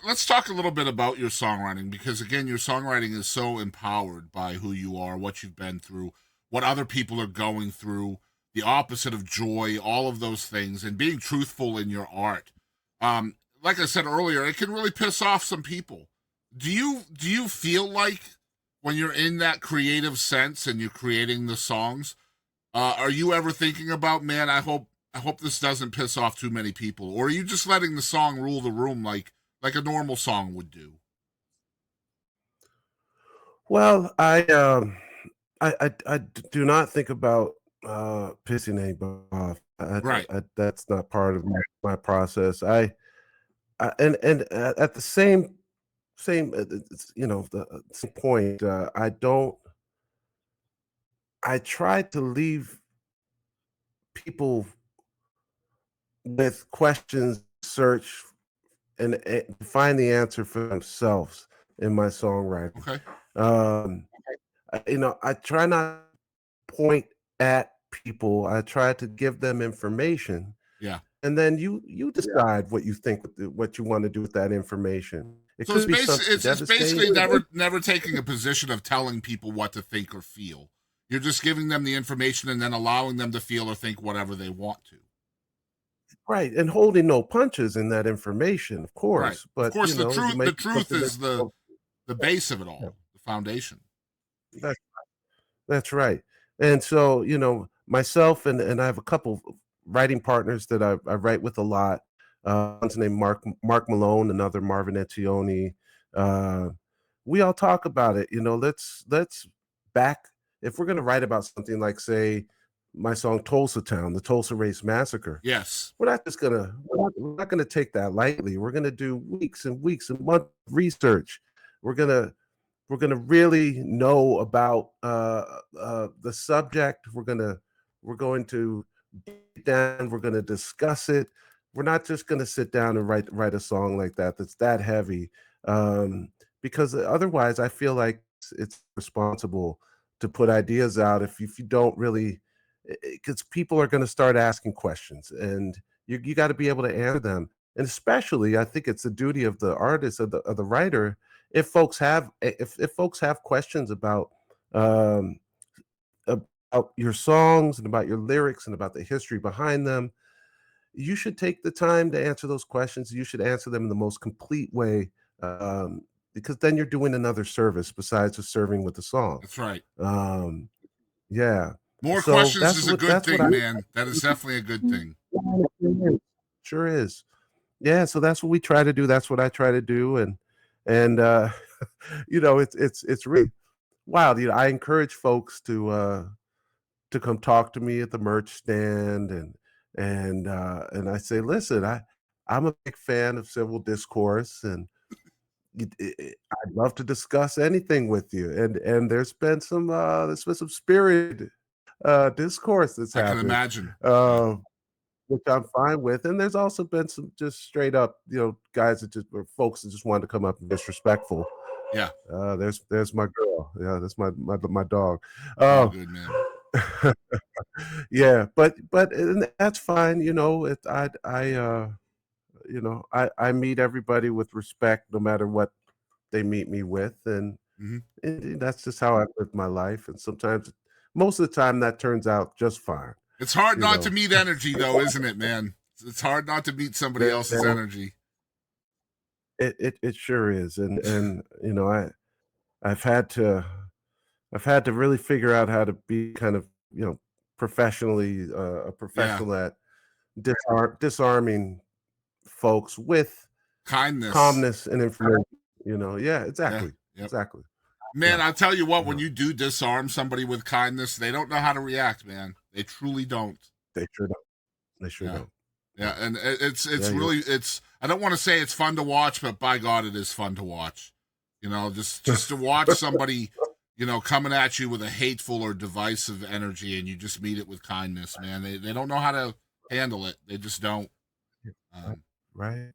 let's talk a little bit about your songwriting because again, your songwriting is so empowered by who you are, what you've been through, what other people are going through, the opposite of joy, all of those things, and being truthful in your art. Like I said earlier, it can really piss off some people. Do you feel like when you're in that creative sense and you're creating the songs, are you ever thinking about, man, I hope this doesn't piss off too many people, or are you just letting the song rule the room like a normal song would do? Well, do not think about, pissing anybody off. Right. That's not part of my process. And at the same, it's, the same point, I try to leave people with questions, search, and find the answer for themselves in my songwriting. Okay. Um, I try not to point at people. I try to give them information, Yeah. and then you decide what you think with what you wanna do with that information. It So it's could be basically something it's basically devastating. never taking a position of telling people what to think or feel. You're just giving them the information and then allowing them to feel or think whatever they want to. Right, and holding no punches in that information, of Right. course, Of but, course, the it truth the might be truth something that is the yeah, base of it yeah, all, the foundation. that's that's right, and so, myself and I have a couple of writing partners that I write with a lot. One's named Mark Malone, another Marvin Etzioni. Uh, we all talk about it, let's back if we're gonna write about something like, say, my song Tulsa Town, the Tulsa Race Massacre, Yes. we're not gonna take that lightly. We're gonna do weeks and weeks and months of research. We're gonna we're gonna really know about the subject. We're going to break it down. We're gonna discuss it. We're not just gonna sit down and write a song like that that's that heavy, um, because otherwise, I feel like it's responsible to put ideas out if you don't really, because people are going to start asking questions, and you got to be able to answer them. And especially, I think it's the duty of the artist, of the writer, if folks have questions um, about your songs and about your lyrics and about the history behind them, you should take the time to answer those questions. You should answer them in the most complete way, um, because then you're doing another service besides just serving with the song. That's right. Um, yeah. More So questions that's is a what good that's what I thing, man. That is definitely a good thing. sure is. Yeah, so that's what we try to do. That's what I try to do, and it's really wild. I encourage folks to come talk to me at the merch stand, and I say, listen, I'm a big fan of civil discourse, and I'd love to discuss anything with you. And there's been some spirited discourse that's I can happened. imagine. Yeah. Uh, which I'm fine with, and there's also been some just straight up, guys that just or folks that just wanted to come up and disrespectful. Yeah. There's my girl. Yeah, that's my dog. All Uh, good, man. yeah, but and that's fine, I meet everybody with respect no matter what they meet me with, Mhm. and that's just how I live my life, and sometimes most of the time, that turns out just fine, It's hard you not to know? meet energy, though, isn't it, man? It's hard not to meet somebody else's energy. It sure is, and, I've had to I've had to really figure out how to be kind of, professionally, a Yeah. professional at disarming folks with Kindness. calmness and information, Yeah, Yeah. exactly, Yep. exactly. Man, Yeah, I'll tell you what, when yeah. you do disarm somebody with kindness, they don't know how to react, man. They truly don't. They sure don't. They sure Yeah. don't. Yeah, Yeah. and Yeah, it's you're really it's I don't want to say it's fun to watch, but by God, it is fun to watch. Just to watch somebody, coming at you with a hateful or divisive energy, and you just meet it with kindness, man. They don't know how to handle it. They just don't. Right, Um, right.